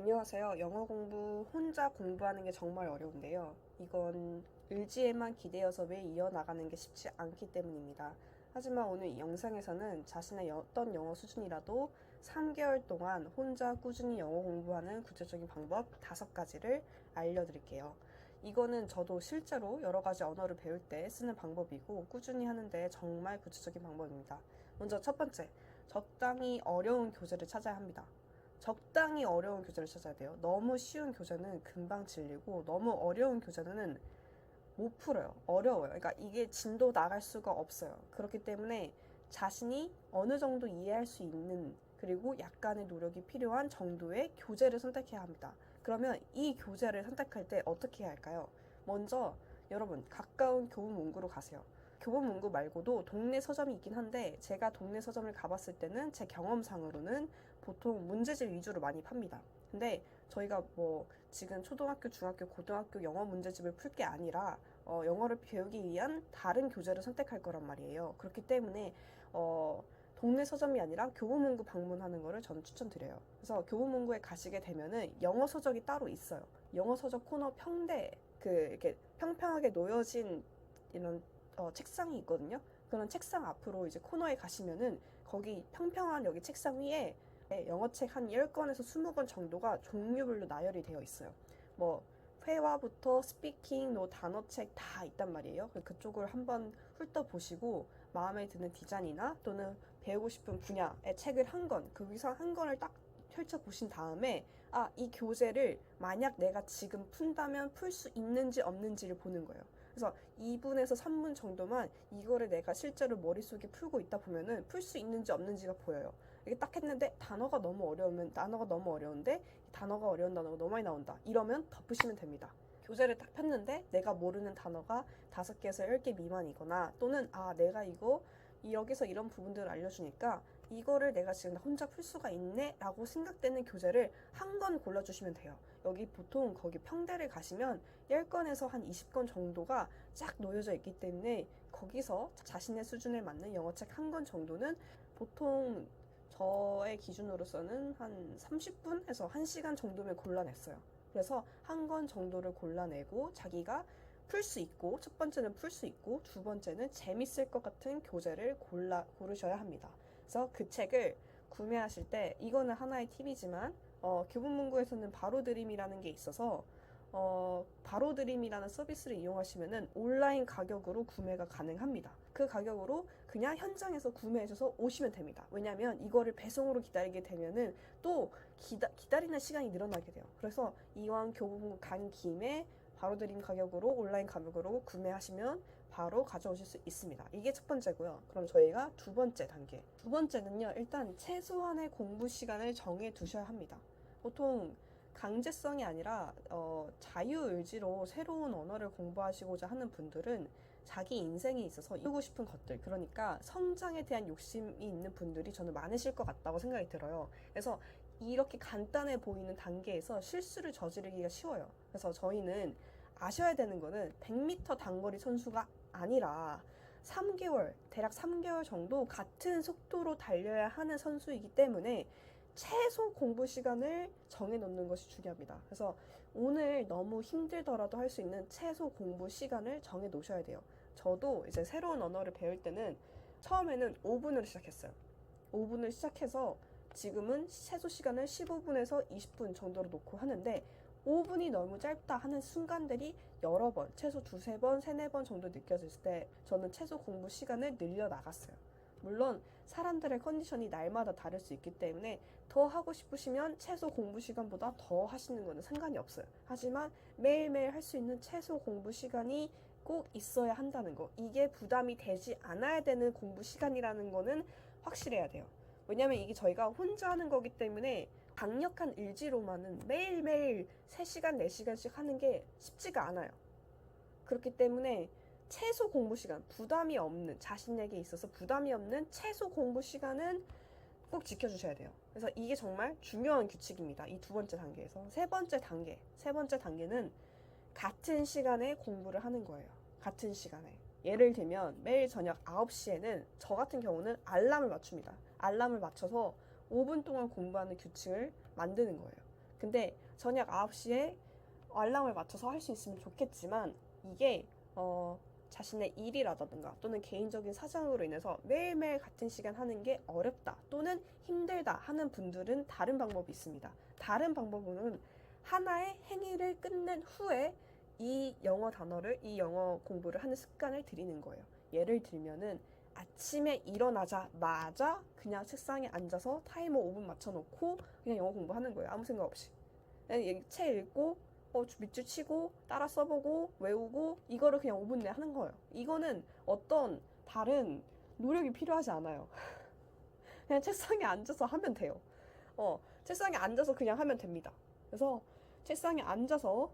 안녕하세요. 영어 공부 혼자 공부하는 게 정말 어려운데요. 이건 의지에만 기대어서 매일 이어나가는 게 쉽지 않기 때문입니다. 하지만 오늘 이 영상에서는 자신의 어떤 영어 수준이라도 3개월 동안 혼자 꾸준히 영어 공부하는 구체적인 방법 5가지를 알려드릴게요. 이거는 저도 실제로 여러 가지 언어를 배울 때 쓰는 방법이고 꾸준히 하는데 정말 구체적인 방법입니다. 먼저 첫 번째, 적당히 어려운 교재를 찾아야 합니다. 적당히 어려운 교재를 찾아야 돼요. 너무 쉬운 교재는 금방 질리고 너무 어려운 교재는 못 풀어요. 어려워요. 그러니까 이게 진도 나갈 수가 없어요. 그렇기 때문에 자신이 어느 정도 이해할 수 있는 그리고 약간의 노력이 필요한 정도의 교재를 선택해야 합니다. 그러면 이 교재를 선택할 때 어떻게 해야 할까요? 먼저 여러분 가까운 교문 문구로 가세요. 교본 문구 말고도 동네 서점이 있긴 한데 제가 동네 서점을 가봤을 때는 제 경험상으로는 보통 문제집 위주로 많이 팝니다. 근데 저희가 뭐 지금 초등학교, 중학교, 고등학교 영어 문제집을 풀 게 아니라 영어를 배우기 위한 다른 교재를 선택할 거란 말이에요. 그렇기 때문에 동네 서점이 아니라 교보문고 방문하는 거를 저는 추천드려요. 그래서 교보문고에 가시게 되면은 영어 서적이 따로 있어요. 영어 서적 코너 평대 이렇게 평평하게 놓여진 이런 책상이 있거든요. 그런 책상 앞으로 이제 코너에 가시면은 거기 평평한 여기 책상 위에 영어책 한 10권에서 20권 정도가 종류별로 나열이 되어 있어요. 뭐 회화부터 스피킹, 단어책 다 있단 말이에요. 그쪽을 한번 훑어보시고 마음에 드는 디자인이나 또는 배우고 싶은 분야의 책을 한 권, 거기서 한 권을 딱 펼쳐보신 다음에 이 교재를 만약 내가 지금 푼다면 풀 수 있는지 없는지를 보는 거예요. 그래서 2분에서 3분 정도만 이거를 내가 실제로 머릿속에 풀고 있다 보면은 풀 수 있는지 없는지가 보여요. 이게 딱 했는데 단어가 너무 어려운데 단어가 어려운 단어가 너무 많이 나온다. 이러면 덮으시면 됩니다. 교재를 딱 폈는데 내가 모르는 단어가 5개에서 10개 미만이거나 또는 내가 이거 여기서 이런 부분들을 알려주니까 이거를 내가 지금 혼자 풀 수가 있네 라고 생각되는 교재를 한 권 골라주시면 돼요. 여기 보통 거기 평대를 가시면 10권에서 한 20권 정도가 쫙 놓여져 있기 때문에 거기서 자신의 수준에 맞는 영어책 한 권 정도는 보통 저의 기준으로서는 한 30분에서 1시간 정도면 골라냈어요. 그래서 한 권 정도를 골라내고 자기가 풀 수 있고 첫 번째는 풀 수 있고 두 번째는 재밌을 것 같은 교재를 고르셔야 합니다. 그래서 그 책을 구매하실 때 이거는 하나의 팁이지만 교보문고에서는 바로드림이라는 게 있어서 바로드림이라는 서비스를 이용하시면은 온라인 가격으로 구매가 가능합니다. 그 가격으로 그냥 현장에서 구매하셔서 오시면 됩니다. 왜냐면 이거를 배송으로 기다리게 되면은 또 기다리는 시간이 늘어나게 돼요. 그래서 이왕 교보문고 간 김에 바로드림 가격으로 온라인 가격으로 구매하시면 바로 가져오실 수 있습니다. 이게 첫 번째고요. 그럼 저희가 두 번째 단계. 두 번째는요. 일단 최소한의 공부 시간을 정해 두셔야 합니다. 보통 강제성이 아니라 자유의지로 새로운 언어를 공부하시고자 하는 분들은 자기 인생에 있어서 이루고 싶은 것들, 그러니까 성장에 대한 욕심이 있는 분들이 저는 많으실 것 같다고 생각이 들어요. 그래서 이렇게 간단해 보이는 단계에서 실수를 저지르기가 쉬워요. 그래서 저희는 아셔야 되는 거는 100m 단거리 선수가 아니라 3개월, 대략 3개월 정도 같은 속도로 달려야 하는 선수이기 때문에 최소 공부 시간을 정해놓는 것이 중요합니다. 그래서 오늘 너무 힘들더라도 할 수 있는 최소 공부 시간을 정해 놓으셔야 돼요. 저도 이제 새로운 언어를 배울 때는 처음에는 5분으로 시작했어요. 5분을 시작해서 지금은 최소 시간을 15분에서 20분 정도로 놓고 하는데 5분이 너무 짧다 하는 순간들이 여러 번, 최소 두세 번, 세네 번 정도 느껴졌을 때 저는 최소 공부 시간을 늘려 나갔어요. 물론 사람들의 컨디션이 날마다 다를 수 있기 때문에 더 하고 싶으시면 최소 공부 시간보다 더 하시는 거는 상관이 없어요. 하지만 매일매일 할 수 있는 최소 공부 시간이 꼭 있어야 한다는 거. 이게 부담이 되지 않아야 되는 공부 시간이라는 거는 확실해야 돼요. 왜냐면 이게 저희가 혼자 하는 거기 때문에 강력한 의지로만은 매일매일 3시간, 4시간씩 하는 게 쉽지가 않아요. 그렇기 때문에 최소 공부 시간, 부담이 없는, 자신에게 있어서 부담이 없는 최소 공부 시간은 꼭 지켜주셔야 돼요. 그래서 이게 정말 중요한 규칙입니다. 이 두 번째 단계에서. 세 번째 단계는 같은 시간에 공부를 하는 거예요. 같은 시간에. 예를 들면 매일 저녁 9시에는 저 같은 경우는 알람을 맞춥니다. 알람을 맞춰서 5분 동안 공부하는 규칙을 만드는 거예요. 근데 저녁 9시에 알람을 맞춰서 할 수 있으면 좋겠지만 이게 자신의 일이라든가 또는 개인적인 사정으로 인해서 매일매일 같은 시간 하는 게 어렵다 또는 힘들다 하는 분들은 다른 방법이 있습니다. 다른 방법은 하나의 행위를 끝낸 후에 이 영어 공부를 하는 습관을 들이는 거예요. 예를 들면은 아침에 일어나자마자 그냥 책상에 앉아서 타이머 5분 맞춰놓고 그냥 영어 공부하는 거예요. 아무 생각 없이. 그냥 책 읽고 밑줄 치고 따라 써보고 외우고 이거를 그냥 5분 내에 하는 거예요. 이거는 어떤 다른 노력이 필요하지 않아요. 그냥 책상에 앉아서 하면 돼요. 책상에 앉아서 그냥 하면 됩니다. 그래서 책상에 앉아서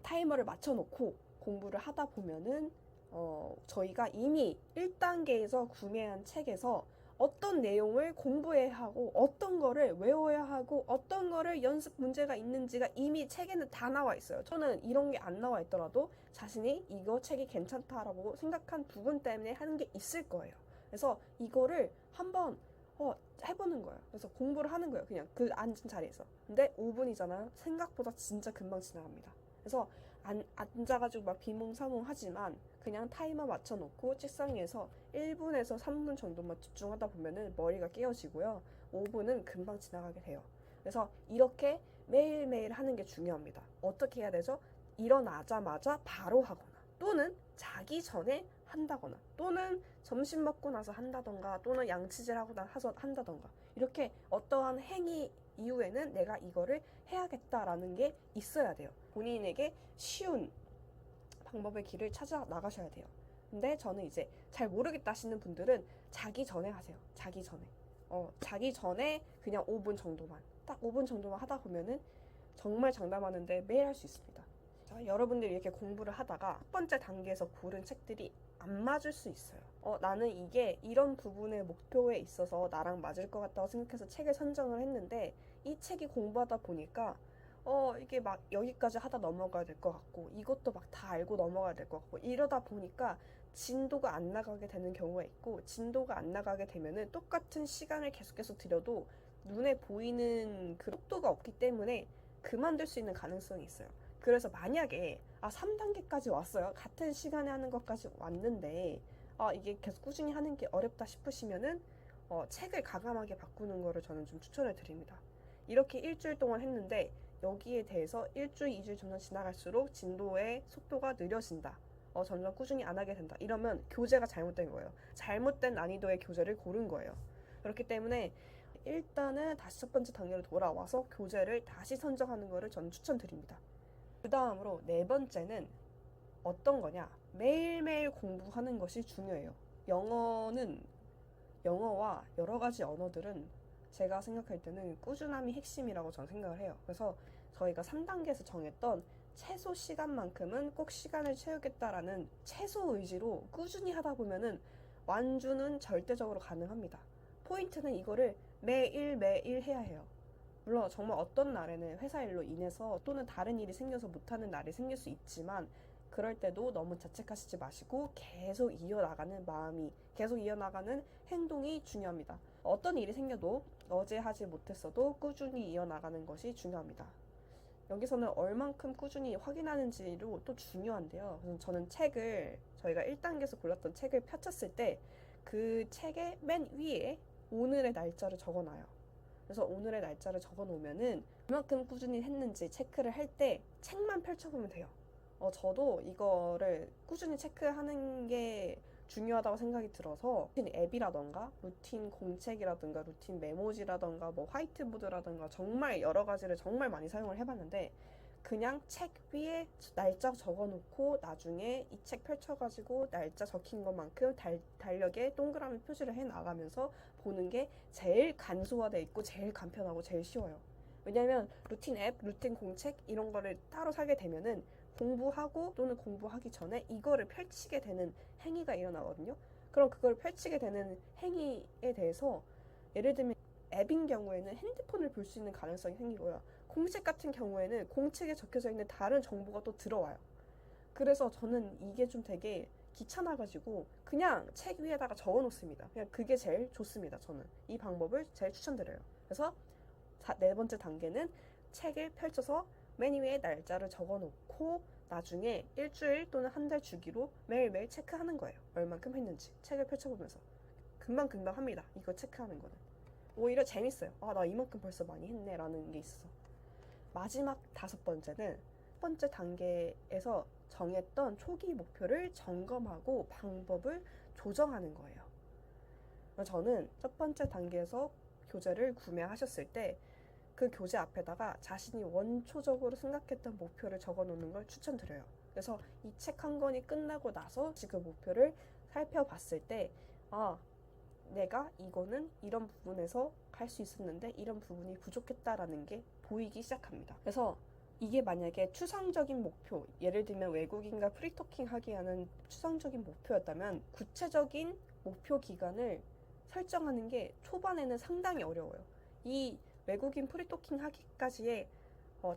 타이머를 맞춰놓고 공부를 하다 보면은 저희가 이미 1단계에서 구매한 책에서 어떤 내용을 공부해야 하고 어떤 거를 외워야 하고 어떤 거를 연습 문제가 있는지가 이미 책에는 다 나와 있어요. 저는 이런 게 안 나와 있더라도 자신이 이거 책이 괜찮다라고 생각한 부분 때문에 하는 게 있을 거예요. 그래서 이거를 한번 해보는 거예요. 그래서 공부를 하는 거예요. 그냥 그 앉은 자리에서. 근데 5분이잖아요. 생각보다 진짜 금방 지나갑니다. 그래서 앉아가지고 막 비몽사몽 하지만 그냥 타이머 맞춰놓고 책상 위에서 1분에서 3분 정도만 집중하다 보면은 머리가 깨어지고요. 5분은 금방 지나가게 돼요. 그래서 이렇게 매일매일 하는 게 중요합니다. 어떻게 해야 되죠? 일어나자마자 바로 하거나 또는 자기 전에 한다거나 또는 점심 먹고 나서 한다던가 또는 양치질 하고 나서 한다던가 이렇게 어떠한 행위 이후에는 내가 이거를 해야겠다라는 게 있어야 돼요. 본인에게 쉬운 방법의 길을 찾아 나가셔야 돼요. 근데 저는 이제 잘 모르겠다 하시는 분들은 자기 전에 하세요. 자기 전에 그냥 5분 정도만 딱 5분 정도만 하다 보면은 정말 장담하는데 매일 할 수 있습니다. 자, 여러분들이 이렇게 공부를 하다가 첫 번째 단계에서 고른 책들이 안 맞을 수 있어요. 나는 이게 이런 부분의 목표에 있어서 나랑 맞을 것 같다고 생각해서 책을 선정을 했는데 이 책이 공부하다 보니까 이게 막 여기까지 하다 넘어가야 될 것 같고 이것도 막 다 알고 넘어가야 될 것 같고 이러다 보니까 진도가 안 나가게 되는 경우가 있고 진도가 안 나가게 되면은 똑같은 시간을 계속해서 들여도 눈에 보이는 그 속도가 없기 때문에 그만둘 수 있는 가능성이 있어요. 그래서 만약에 3단계까지 왔어요. 같은 시간에 하는 것까지 왔는데 이게 계속 꾸준히 하는 게 어렵다 싶으시면은 책을 과감하게 바꾸는 거를 저는 좀 추천을 드립니다. 이렇게 일주일 동안 했는데 여기에 대해서 일주일, 2주일 점점 지나갈수록 진도의 속도가 느려진다. 점점 꾸준히 안 하게 된다. 이러면 교재가 잘못된 거예요. 잘못된 난이도의 교재를 고른 거예요. 그렇기 때문에 일단은 다시 첫 번째 단계로 돌아와서 교재를 다시 선정하는 거를 저는 추천드립니다. 그 다음으로 네 번째는 어떤 거냐? 매일매일 공부하는 것이 중요해요. 영어와 여러 가지 언어들은 제가 생각할 때는 꾸준함이 핵심이라고 저는 생각을 해요. 그래서 저희가 3단계에서 정했던 최소 시간만큼은 꼭 시간을 채우겠다라는 최소 의지로 꾸준히 하다 보면은 완주는 절대적으로 가능합니다. 포인트는 이거를 매일 해야 해요. 물론 정말 어떤 날에는 회사 일로 인해서 또는 다른 일이 생겨서 못하는 날이 생길 수 있지만 그럴 때도 너무 자책하시지 마시고 계속 이어나가는 행동이 중요합니다. 어떤 일이 생겨도 어제 하지 못했어도 꾸준히 이어나가는 것이 중요합니다. 여기서는 얼만큼 꾸준히 확인하는지로 또 중요한데요. 그래서 저는 저희가 1단계에서 골랐던 책을 펼쳤을 때 그 책의 맨 위에 오늘의 날짜를 적어놔요. 그래서 오늘의 날짜를 적어놓으면은 얼만큼 꾸준히 했는지 체크를 할 때 책만 펼쳐보면 돼요. 저도 이거를 꾸준히 체크하는 게 중요하다고 생각이 들어서 루틴 앱이라던가 루틴 공책이라든가 루틴 메모지라던가 뭐 화이트보드라던가 정말 여러 가지를 정말 많이 사용을 해봤는데 그냥 책 위에 날짜 적어놓고 나중에 이 책 펼쳐가지고 날짜 적힌 것만큼 달력에 동그라미 표시를 해 나가면서 보는 게 제일 간소화돼 있고 제일 간편하고 제일 쉬워요. 왜냐면 루틴 앱, 루틴 공책 이런 거를 따로 사게 되면은 공부하고 또는 공부하기 전에 이거를 펼치게 되는 행위가 일어나거든요. 그럼 그걸 펼치게 되는 행위에 대해서 예를 들면 앱인 경우에는 핸드폰을 볼 수 있는 가능성이 생기고요. 공책 같은 경우에는 공책에 적혀져 있는 다른 정보가 또 들어와요. 그래서 저는 이게 좀 되게 귀찮아가지고 그냥 책 위에다가 적어 놓습니다. 그냥 그게 제일 좋습니다. 저는 이 방법을 제일 추천드려요. 그래서 네 번째 단계는 책을 펼쳐서 맨 위에 날짜를 적어놓고 나중에 일주일 또는 한 달 주기로 매일매일 체크하는 거예요. 얼만큼 했는지 책을 펼쳐보면서. 금방금방 합니다. 이거 체크하는 거는. 오히려 재밌어요. 나 이만큼 벌써 많이 했네 라는 게 있어서. 마지막 5번째는 첫 번째 단계에서 정했던 초기 목표를 점검하고 방법을 조정하는 거예요. 저는 첫 번째 단계에서 교재를 구매하셨을 때 그 교재 앞에다가 자신이 원초적으로 생각했던 목표를 적어 놓는 걸 추천드려요. 그래서 이 책 한 권이 끝나고 나서 그 목표를 살펴봤을 때 내가 이거는 이런 부분에서 할 수 있었는데 이런 부분이 부족했다라는 게 보이기 시작합니다. 그래서 이게 만약에 추상적인 목표, 예를 들면 외국인과 프리토킹 하기 위한 추상적인 목표였다면 구체적인 목표 기간을 설정하는 게 초반에는 상당히 어려워요. 이 외국인 프리토킹 하기까지의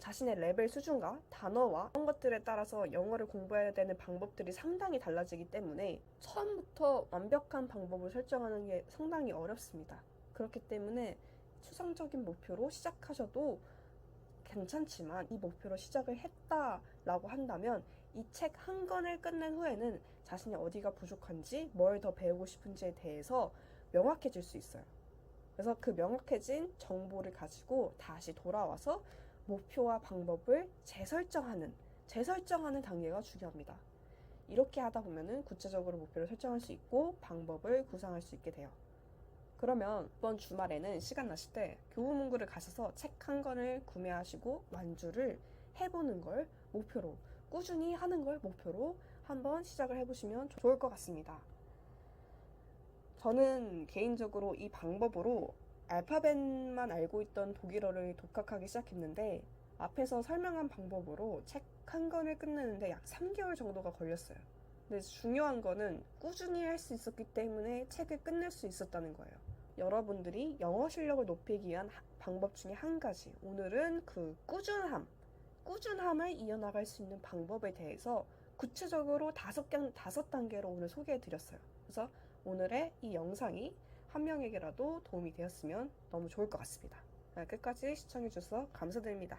자신의 레벨 수준과 단어와 이런 것들에 따라서 영어를 공부해야 되는 방법들이 상당히 달라지기 때문에 처음부터 완벽한 방법을 설정하는 게 상당히 어렵습니다. 그렇기 때문에 추상적인 목표로 시작하셔도 괜찮지만 이 목표로 시작을 했다라고 한다면 이 책 한 권을 끝낸 후에는 자신이 어디가 부족한지 뭘 더 배우고 싶은지에 대해서 명확해질 수 있어요. 그래서 그 명확해진 정보를 가지고 다시 돌아와서 목표와 방법을 재설정하는 단계가 중요합니다. 이렇게 하다 보면은 구체적으로 목표를 설정할 수 있고 방법을 구상할 수 있게 돼요. 그러면 이번 주말에는 시간 나실 때 교보문고를 가셔서 책 한 권을 구매하시고 완주를 해보는 걸 목표로, 꾸준히 하는 걸 목표로 한번 시작을 해보시면 좋을 것 같습니다. 저는 개인적으로 이 방법으로 알파벳만 알고 있던 독일어를 독학하기 시작했는데 앞에서 설명한 방법으로 책 한 권을 끝내는데 약 3개월 정도가 걸렸어요. 근데 중요한 거는 꾸준히 할 수 있었기 때문에 책을 끝낼 수 있었다는 거예요. 여러분들이 영어 실력을 높이기 위한 방법 중에 한 가지, 오늘은 그 꾸준함을 이어나갈 수 있는 방법에 대해서 구체적으로 5단계로 오늘 소개해 드렸어요. 그래서 오늘의 이 영상이 한 명에게라도 도움이 되었으면 너무 좋을 것 같습니다. 끝까지 시청해 주셔서 감사드립니다.